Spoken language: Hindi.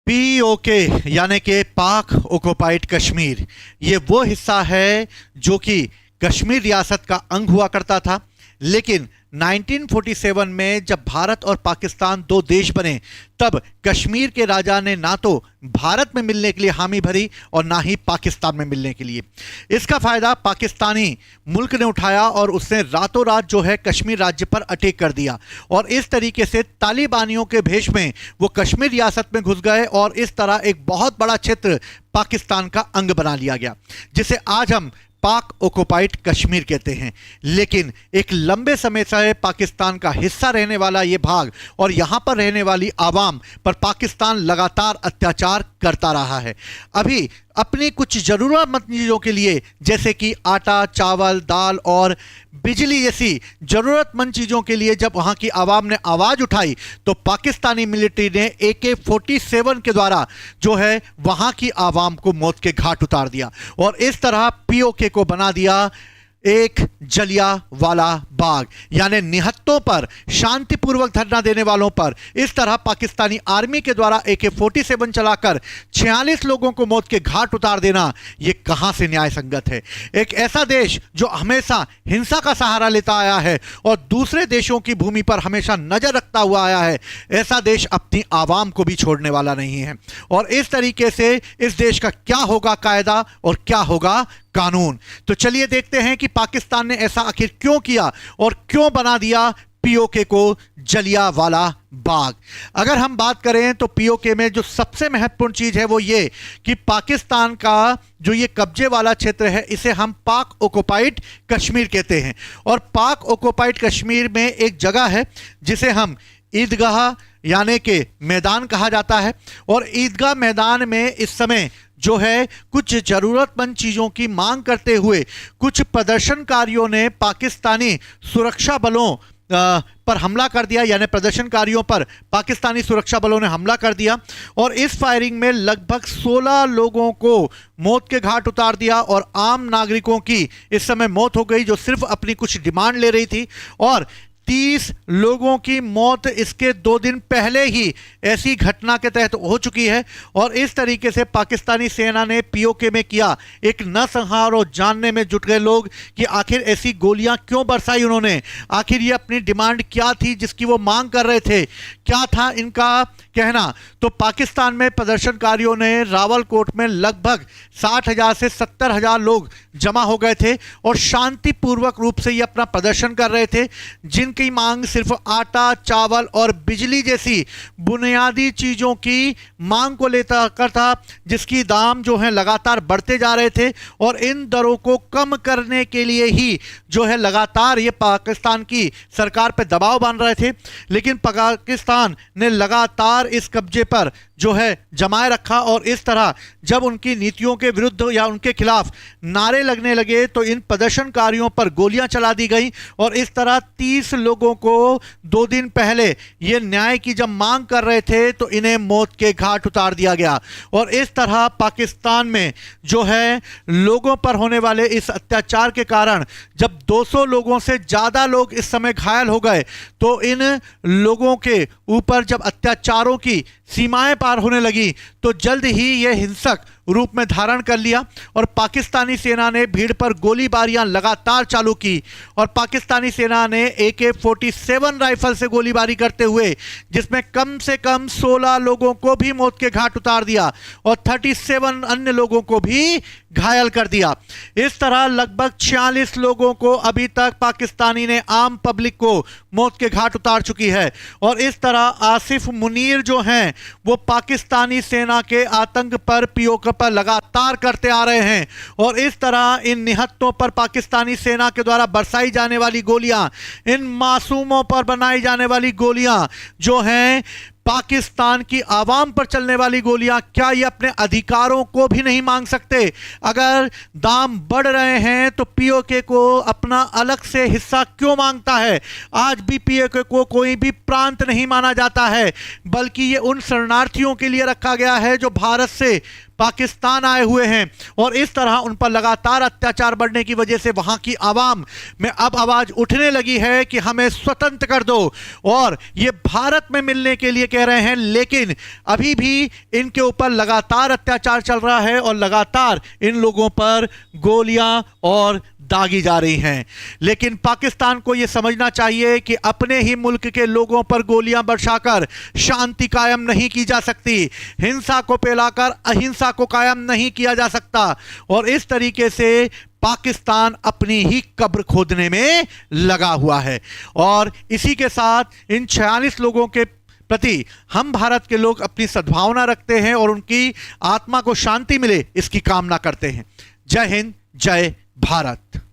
पीओके यानी कि पाक ऑक्युपाइड कश्मीर, ये वो हिस्सा है जो कि कश्मीर रियासत का अंग हुआ करता था। लेकिन 1947 में जब भारत और पाकिस्तान दो देश बने, तब कश्मीर के राजा ने ना तो भारत में मिलने के लिए हामी भरी और ना ही पाकिस्तान में मिलने के लिए। इसका फायदा पाकिस्तानी मुल्क ने उठाया और उसने रातों रात जो है कश्मीर राज्य पर अटैक कर दिया और इस तरीके से तालिबानियों के भेष में वो कश्मीर रियासत में घुस गए और इस तरह एक बहुत बड़ा क्षेत्र पाकिस्तान का अंग बना लिया गया, जिसे आज हम पाक ऑक्युपाइड कश्मीर कहते हैं। लेकिन एक लंबे समय से पाकिस्तान का हिस्सा रहने वाला ये भाग और यहाँ पर रहने वाली आवाम पर पाकिस्तान लगातार अत्याचार करता रहा है। अभी अपनी कुछ ज़रूरतमंद चीज़ों के लिए, जैसे कि आटा, चावल, दाल और बिजली जैसी ज़रूरतमंद चीज़ों के लिए जब वहाँ की आवाम ने आवाज़ उठाई, तो पाकिस्तानी मिलिट्री ने AK-47 के द्वारा जो है वहाँ की आवाम को मौत के घाट उतार दिया और इस तरह POK को बना दिया एक जलियांवाला बाग, यानी निहत्तों पर, शांतिपूर्वक धरना देने वालों पर इस तरह पाकिस्तानी आर्मी के द्वारा AK-47 चलाकर 46 लोगों को मौत के घाट उतार देना, ये कहां से न्याय संगत है। एक ऐसा देश जो हमेशा हिंसा का सहारा लेता आया है और दूसरे देशों की भूमि पर हमेशा नजर रखता हुआ आया है, ऐसा देश अपनी आवाम को भी छोड़ने वाला नहीं है। और इस तरीके से इस देश का क्या होगा कायदा और क्या होगा कानून। तो चलिए देखते हैं कि पाकिस्तान ने ऐसा आखिर क्यों किया और क्यों बना दिया POK को जलियांवाला बाग। अगर हम बात करें तो POK में जो सबसे महत्वपूर्ण चीज है वो ये कि पाकिस्तान का जो ये कब्जे वाला क्षेत्र है, इसे हम पाक ऑक्युपाइड कश्मीर कहते हैं। और पाक ऑक्युपाइड कश्मीर में एक जगह है जिसे हम ईदगाह यानी कि मैदान कहा जाता है और ईदगाह मैदान में इस समय जो है कुछ ज़रूरतमंद चीज़ों की मांग करते हुए कुछ प्रदर्शनकारियों ने पाकिस्तानी सुरक्षा बलों पर हमला कर दिया, यानी प्रदर्शनकारियों पर पाकिस्तानी सुरक्षा बलों ने हमला कर दिया और इस फायरिंग में लगभग 16 लोगों को मौत के घाट उतार दिया और आम नागरिकों की इस समय मौत हो गई जो सिर्फ अपनी कुछ डिमांड ले रही थी। और 30 लोगों की मौत इसके 2 दिन पहले ही ऐसी घटना के तहत हो चुकी है। और इस तरीके से पाकिस्तानी सेना ने POK में किया एक नरसंहार और जानने में जुट गए लोग कि आखिर ऐसी गोलियां क्यों बरसाई उन्होंने, आखिर ये अपनी डिमांड क्या थी जिसकी वो मांग कर रहे थे, क्या था इनका कहना। तो पाकिस्तान में प्रदर्शनकारियों ने रावलकोट में लगभग 60,000 से 70,000 लोग जमा हो गए थे और शांतिपूर्वक रूप से ये अपना प्रदर्शन कर रहे थे, जिनकी मांग सिर्फ आटा, चावल और बिजली जैसी बुनियादी चीजों की मांग को लेता कर था, जिसकी दाम जो है लगातार बढ़ते जा रहे थे और इन दरों को कम करने के लिए ही जो है लगातार ये पाकिस्तान की सरकार पे दबाव बन रहे थे। लेकिन पाकिस्तान ने लगातार इस कब्जे पर जो है जमाए रखा और इस तरह जब उनकी नीतियों के विरुद्ध या उनके खिलाफ नारे लगने लगे तो इन प्रदर्शनकारियों पर गोलियां चला दी गई और इस तरह 30 लोगों को 2 दिन पहले ये न्याय की जब मांग कर रहे थे तो इन्हें मौत के घाट उतार दिया गया। और इस तरह पाकिस्तान में जो है लोगों पर होने वाले इस अत्याचार के कारण जब 200 लोगों से ज़्यादा लोग इस समय घायल हो गए, तो इन लोगों के ऊपर जब अत्याचारों की सीमाएं पार होने लगी तो जल्द ही यह हिंसक रूप में धारण कर लिया और पाकिस्तानी सेना ने भीड़ पर गोलीबारियां लगातार चालू की और पाकिस्तानी सेना ने AK-47 राइफल से गोलीबारी करते हुए जिसमें कम से कम 16 लोगों को भी मौत के घाट उतार दिया और 37 अन्य लोगों को भी घायल कर दिया। इस तरह लगभग 46 लोगों को अभी तक पाकिस्तानी ने आम पब्लिक को मौत के घाट उतार चुकी है। और इस तरह आसिफ मुनीर जो हैं वो पाकिस्तानी सेना के आतंक पर POK पर लगातार करते आ रहे हैं और इस तरह इन निहत्तों पर पाकिस्तानी सेना के द्वारा बरसाई जाने वाली गोलियां, इन मासूमों पर बनाई जाने वाली गोलियां जो हैं पाकिस्तान की आवाम पर चलने वाली गोलियां, क्या ये अपने अधिकारों को भी नहीं मांग सकते? अगर दाम बढ़ रहे हैं तो POK को अपना अलग से हिस्सा क्यों मांगता है? आज भी POK को कोई भी प्रांत नहीं माना जाता है, बल्कि ये उन शरणार्थियों के लिए रखा गया है जो भारत से पाकिस्तान आए हुए हैं और इस तरह उन पर लगातार अत्याचार बढ़ने की वजह से वहां की आवाम में अब आवाज उठने लगी है कि हमें स्वतंत्र कर दो, और ये भारत में मिलने के लिए कह रहे हैं। लेकिन अभी भी इनके ऊपर लगातार अत्याचार चल रहा है और लगातार इन लोगों पर गोलियां और दागी जा रही हैं। लेकिन पाकिस्तान को यह समझना चाहिए कि अपने ही मुल्क के लोगों पर गोलियां बरसाकर शांति कायम नहीं की जा सकती, हिंसा को फैलाकर अहिंसा को कायम नहीं किया जा सकता, और इस तरीके से पाकिस्तान अपनी ही कब्र खोदने में लगा हुआ है। और इसी के साथ इन 46 लोगों के प्रति हम भारत के लोग अपनी सद्भावना रखते हैं और उनकी आत्मा को शांति मिले इसकी कामना करते हैं। जय हिंद, जय भारत।